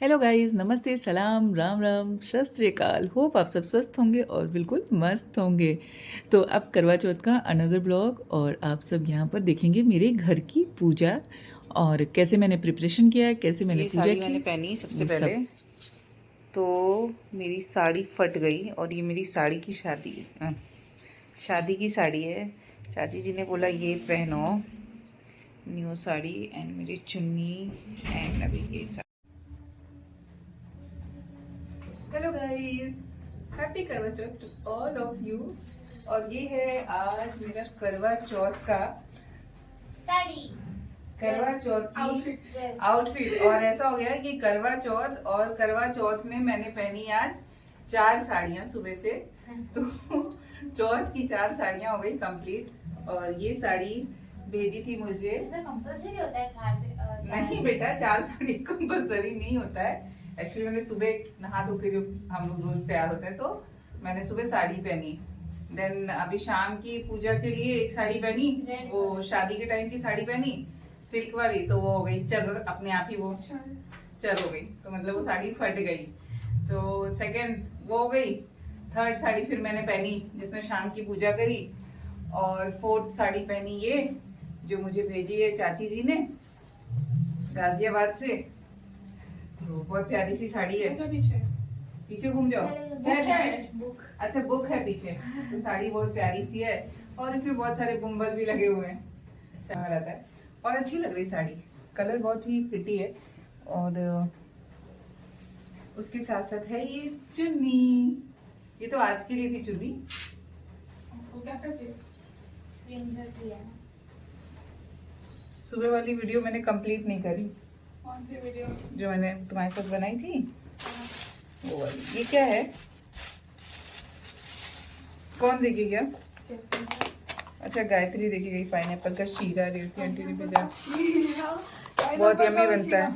Hello guys, नमस्ते, सलाम, राम राम, सत श्री अकाल। होप आप सब स्वस्थ होंगे और बिल्कुल मस्त होंगे। तो अब करवा चौथ का अनदर ब्लॉग और आप सब यहाँ पर देखेंगे मेरे घर की पूजा और कैसे मैंने प्रिपरेशन किया, कैसे मैंने पूजा साड़ी की। मैंने पहनी सबसे वो पहले सब तो मेरी साड़ी फट गई और ये मेरी साड़ी की शादी की साड़ी है। चाची जी ने बोला ये पहनो न्यू साड़ी एंड मेरी चुन्नी एंड अभी ये साड़ी। हेलो गाइस, हैप्पी करवा चौथ टू ऑल ऑफ यू। और ये है आज मेरा करवा चौथ का साड़ी करवा चौथ की आउटफिट। और ऐसा हो गया कि करवा चौथ में मैंने पहनी आज 4 साड़ियां सुबह से। तो चौथ की 4 साड़ियां हो गई कंप्लीट। और ये साड़ी भेजी थी मुझे। कंपल्सरी होता है चार नहीं बेटा, 4 साड़ी कंपल्सरी नहीं होता है। एक्चुअली मैंने सुबह नहा धो के जो हम लोग रोज तैयार होते हैं, तो मैंने सुबह साड़ी पहनी। देन अभी शाम की पूजा के लिए एक साड़ी पहनी, वो शादी के टाइम की साड़ी पहनी सिल्क वाली, तो वो हो गई चर, अपने आप ही वो चर हो गई, तो मतलब वो साड़ी फट गई। तो सेकंड वो हो गई। थर्ड साड़ी फिर मैंने पहनी जिसमें शाम की पूजा करी। और फोर्थ साड़ी पहनी ये जो मुझे भेजी है चाची जी ने गाजियाबाद से। तो बहुत प्यारी सी साड़ी है। पीछे घूम जाओ, बुक। अच्छा बुक है पीछे। तो साड़ी बहुत प्यारी सी है और इसमें बहुत सारे बुम्बल भी लगे हुए हैं, अच्छा रहता है और अच्छी लग रही साड़ी। कलर बहुत ही प्रिटी है। और उसके साथ साथ है ये चुन्नी। ये तो आज के लिए थी चुन्नी। सुबह वाली वीडियो मैंने कंप्लीट नहीं करी। कौन सी वीडियो? जो मैंने तुम्हारे साथ बनाई थी वो वाली। ये क्या है, कौन देखेगा? अच्छा गायत्री देखी गई। पाइनएप्पल का शीरा रेवती आंटी ने भेजा। बहुत यम्मी बनता है।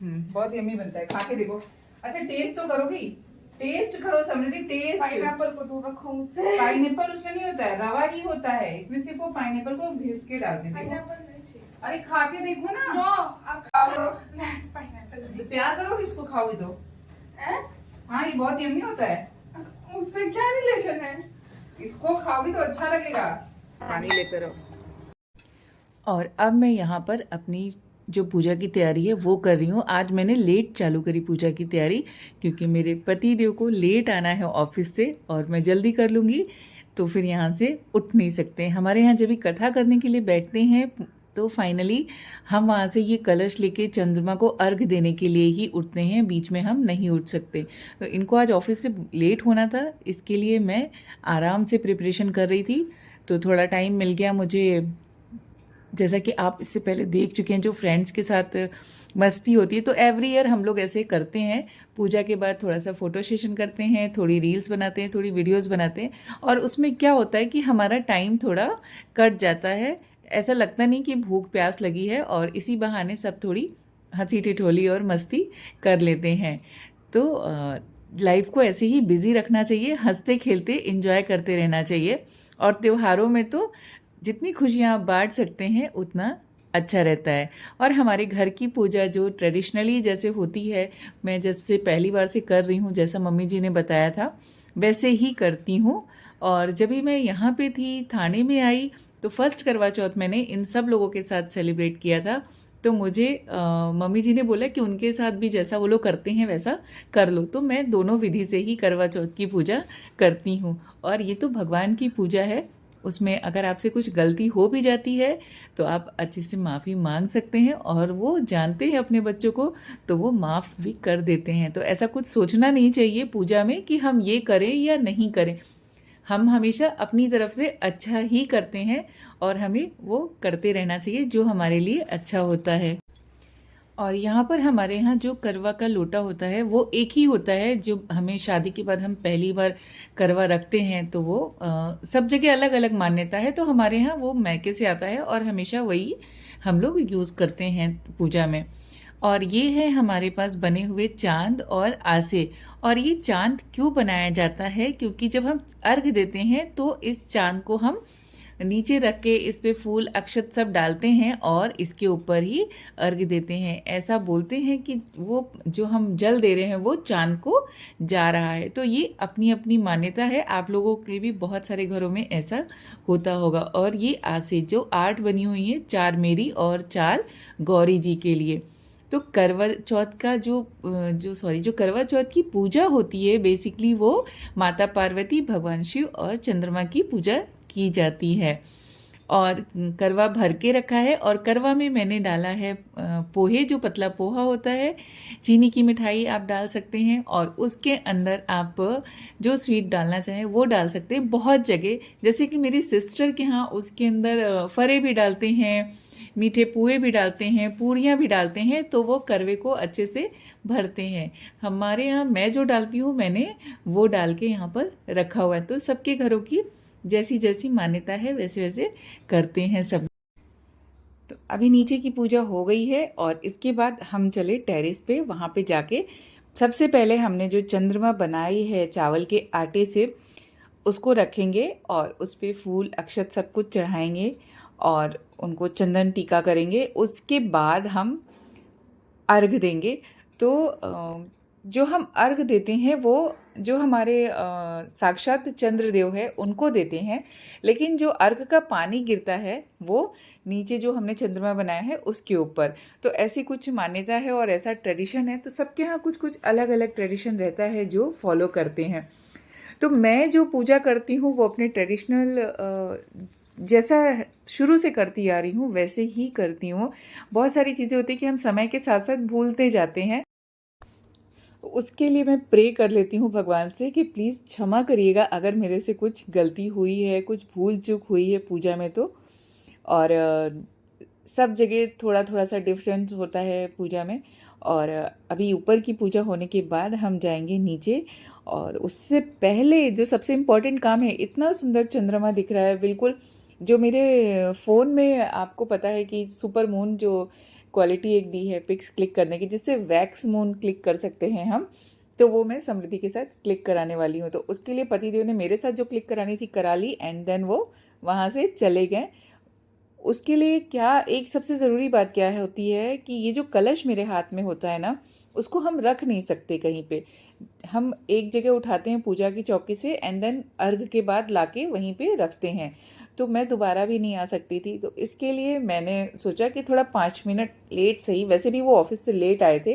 बहुत यम्मी बनता है, खा के देखो। अच्छा टेस्ट तो करोगी? टेस्ट करो समृद्धि, टेस्ट। पाइनएप्पल को दूर रखो मुझसे। पाइनएप्पल उसमें नहीं होता है, रवा ही होता है। इसमें सिर्फ वो पाइनएप्पल को घिस के डालते हैं। अरे खा के देखो ना। तो प्यार करोगे इसको, खाओगे तो? हाँ ये बहुत यम्मी होता है। उससे क्या रिलेशन है? इसको खाओगी तो अच्छा लगेगा। पानी लेकर आओ। और अब मैं यहाँ पर अपनी जो पूजा की तैयारी है वो कर रही हूँ। आज मैंने लेट चालू करी पूजा की तैयारी क्योंकि मेरे पति देव को लेट आना है ऑफिस से और मैं जल्दी कर लूँगी तो फिर यहाँ से उठ नहीं सकते। हमारे यहाँ जब भी कथा करने के लिए बैठते हैं तो फाइनली हम वहाँ से ये कलश लेके चंद्रमा को अर्घ देने के लिए ही उठते हैं, बीच में हम नहीं उठ सकते। तो इनको आज ऑफिस से लेट होना था, इसके लिए मैं आराम से प्रिपरेशन कर रही थी। तो थोड़ा टाइम मिल गया मुझे। जैसा कि आप इससे पहले देख चुके हैं जो फ्रेंड्स के साथ मस्ती होती है, तो एवरी ईयर हम लोग ऐसे करते हैं। पूजा के बाद थोड़ा सा फोटो सेशन करते हैं, थोड़ी रील्स बनाते हैं, थोड़ी वीडियोस बनाते हैं। और उसमें क्या होता है कि हमारा टाइम थोड़ा कट जाता है। ऐसा लगता नहीं कि भूख प्यास लगी है और इसी बहाने सब थोड़ी हंसी ठिठोली और मस्ती कर लेते हैं। तो लाइफ को ऐसे ही बिजी रखना चाहिए, हंसते खेलते इंजॉय करते रहना चाहिए। और त्योहारों में तो जितनी खुशियाँ आप बांट सकते हैं उतना अच्छा रहता है। और हमारे घर की पूजा जो ट्रेडिशनली जैसे होती है, मैं जब से पहली बार से कर रही हूँ, जैसा मम्मी जी ने बताया था वैसे ही करती हूँ। और जब भी मैं यहाँ पे थी, थाने में आई, तो फर्स्ट करवा चौथ मैंने इन सब लोगों के साथ सेलिब्रेट किया था। तो मुझे मम्मी जी ने बोला कि उनके साथ भी जैसा वो लोग करते हैं वैसा कर लो। तो मैं दोनों विधि से ही करवा चौथ की पूजा करती हूँ। और ये तो भगवान की पूजा है, उसमें अगर आपसे कुछ गलती हो भी जाती है तो आप अच्छे से माफ़ी मांग सकते हैं और वो जानते हैं अपने बच्चों को, तो वो माफ़ भी कर देते हैं। तो ऐसा कुछ सोचना नहीं चाहिए पूजा में कि हम ये करें या नहीं करें। हम हमेशा अपनी तरफ से अच्छा ही करते हैं और हमें वो करते रहना चाहिए जो हमारे लिए अच्छा होता है। और यहाँ पर हमारे यहाँ जो करवा का लोटा होता है वो एक ही होता है, जो हमें शादी के बाद हम पहली बार करवा रखते हैं। तो वो सब जगह अलग अलग मान्यता है। तो हमारे यहाँ वो मैके से आता है और हमेशा वही हम लोग यूज़ करते हैं पूजा में। और ये है हमारे पास बने हुए चांद और आसे। और ये चांद क्यों बनाया जाता है, क्योंकि जब हम अर्घ देते हैं तो इस चांद को हम नीचे रख के इस पे फूल अक्षत सब डालते हैं और इसके ऊपर ही अर्घ देते हैं। ऐसा बोलते हैं कि वो जो हम जल दे रहे हैं वो चांद को जा रहा है। तो ये अपनी अपनी मान्यता है, आप लोगों के भी बहुत सारे घरों में ऐसा होता होगा। और ये आज से जो आर्ट बनी हुई है, 4 मेरी और 4 गौरी जी के लिए। तो करवा चौथ का जो करवा चौथ की पूजा होती है, बेसिकली वो माता पार्वती, भगवान शिव और चंद्रमा की पूजा की जाती है। और करवा भर के रखा है और करवा में मैंने डाला है पोहे, जो पतला पोहा होता है। चीनी की मिठाई आप डाल सकते हैं और उसके अंदर आप जो स्वीट डालना चाहें वो डाल सकते हैं। बहुत जगह, जैसे कि मेरी सिस्टर के यहाँ, उसके अंदर फरे भी डालते हैं, मीठे पुए भी डालते हैं, पूड़ियाँ भी डालते हैं, तो वो करवे को अच्छे से भरते हैं। हमारे यहाँ मैं जो डालती हूँ, मैंने वो डाल के यहाँ पर रखा हुआ है। तो सबके घरों की जैसी जैसी मान्यता है वैसे वैसे करते हैं सब। तो अभी नीचे की पूजा हो गई है और इसके बाद हम चले टेरेस पे। वहाँ पे जाके सबसे पहले हमने जो चंद्रमा बनाई है चावल के आटे से, उसको रखेंगे और उस पर फूल अक्षत सब कुछ चढ़ाएंगे और उनको चंदन टीका करेंगे। उसके बाद हम अर्घ देंगे। तो जो हम अर्घ देते हैं वो जो हमारे साक्षात चंद्रदेव है उनको देते हैं, लेकिन जो अर्घ का पानी गिरता है वो नीचे जो हमने चंद्रमा बनाया है उसके ऊपर। तो ऐसी कुछ मान्यता है और ऐसा ट्रेडिशन है। तो सबके यहाँ कुछ कुछ अलग अलग ट्रेडिशन रहता है जो फॉलो करते हैं। तो मैं जो पूजा करती हूँ वो अपने ट्रेडिशनल जैसा शुरू से करती आ रही हूँ वैसे ही करती हूँ। बहुत सारी चीज़ें होती हैं कि हम समय के साथ साथ भूलते जाते हैं। उसके लिए मैं प्रे कर लेती हूँ भगवान से कि प्लीज़ क्षमा करिएगा अगर मेरे से कुछ गलती हुई है, कुछ भूल चूक हुई है पूजा में। तो और सब जगह थोड़ा थोड़ा सा डिफरेंस होता है पूजा में। और अभी ऊपर की पूजा होने के बाद हम जाएंगे नीचे। और उससे पहले जो सबसे इम्पोर्टेंट काम है, इतना सुंदर चंद्रमा दिख रहा है बिल्कुल, जो मेरे फ़ोन में आपको पता है कि सुपर मून जो क्वालिटी एक दी है पिक्स क्लिक करने की, जिससे वैक्स मून क्लिक कर सकते हैं हम, तो वो मैं समृद्धि के साथ क्लिक कराने वाली हूँ। तो उसके लिए पतिदेव ने मेरे साथ जो क्लिक करानी थी करा ली एंड देन वो वहाँ से चले गए। उसके लिए क्या एक सबसे ज़रूरी बात क्या है होती है कि ये जो कलश मेरे हाथ में होता है ना, उसको हम रख नहीं सकते कहीं पे। हम एक जगह उठाते हैं पूजा की चौकी से एंड देन अर्घ के बाद लाके वहीं पे रखते हैं। तो मैं दोबारा भी नहीं आ सकती थी। तो इसके लिए मैंने सोचा कि थोड़ा 5 मिनट लेट सही, वैसे भी वो ऑफिस से लेट आए थे।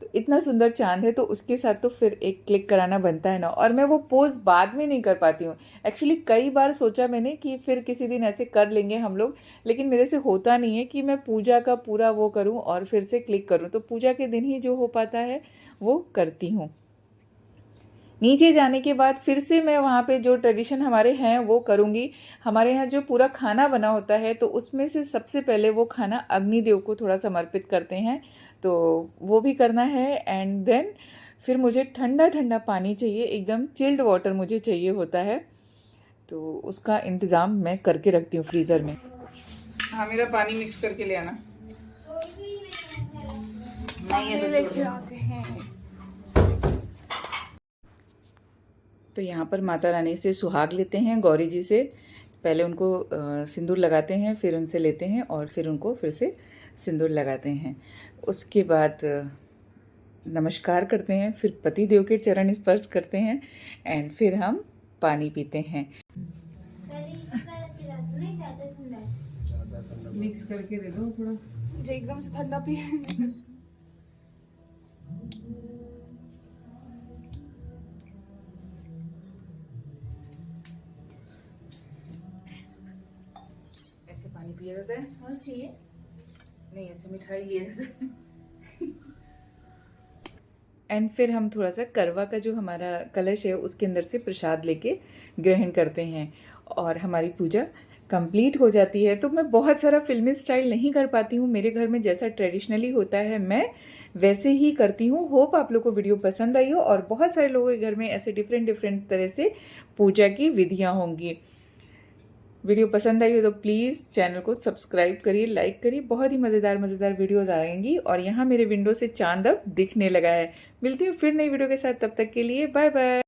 तो इतना सुंदर चांद है तो उसके साथ तो फिर एक क्लिक कराना बनता है ना। और मैं वो पोज बाद में नहीं कर पाती हूँ। एक्चुअली कई बार सोचा मैंने कि फिर किसी दिन ऐसे कर लेंगे हम लोग, लेकिन मेरे से होता नहीं है कि मैं पूजा का पूरा वो करूँ और फिर से क्लिक करूँ। तो पूजा के दिन ही जो हो पाता है वो करती हूँ। नीचे जाने के बाद फिर से मैं वहाँ पे जो ट्रेडिशन हमारे हैं वो करूँगी। हमारे यहाँ जो पूरा खाना बना होता है तो उसमें से सबसे पहले वो खाना अग्निदेव को थोड़ा समर्पित करते हैं, तो वो भी करना है। एंड देन फिर मुझे ठंडा ठंडा पानी चाहिए, एकदम चिल्ड वाटर मुझे चाहिए होता है। तो उसका इंतज़ाम मैं करके रखती हूँ फ्रीज़र में। हाँ, मेरा पानी मिक्स करके ले आना। नहीं है तो यहाँ पर माता रानी से सुहाग लेते हैं, गौरी जी से पहले उनको सिंदूर लगाते हैं, फिर उनसे लेते हैं और फिर उनको फिर से सिंदूर लगाते हैं। उसके बाद नमस्कार करते हैं, फिर पति देव के चरण स्पर्श करते हैं एंड फिर हम पानी पीते हैं। मिक्स करके दे दो थोड़ा, मुझे एकदम से ठंडा पिए। ऐसे पानी पिया जाता है? और चाहिए नहीं, ऐसे मिठाई लिया जाता है। एंड फिर हम थोड़ा सा करवा का जो हमारा कलश है उसके अंदर से प्रसाद लेके ग्रहण करते हैं और हमारी पूजा कंप्लीट हो जाती है। तो मैं बहुत सारा फिल्मी स्टाइल नहीं कर पाती हूँ। मेरे घर में जैसा ट्रेडिशनली होता है मैं वैसे ही करती हूँ। होप आप लोग को वीडियो पसंद आई हो और बहुत सारे लोगों के घर में ऐसे डिफरेंट डिफरेंट तरह से पूजा की विधियाँ होंगी। वीडियो पसंद आई हो तो प्लीज़ चैनल को सब्सक्राइब करिए, लाइक करिए। बहुत ही मज़ेदार मज़ेदार वीडियोज़ आएंगी और यहाँ मेरे विंडो से चांद अब दिखने लगा है। मिलती हूँ फिर नई वीडियो के साथ, तब तक के लिए बाय बाय।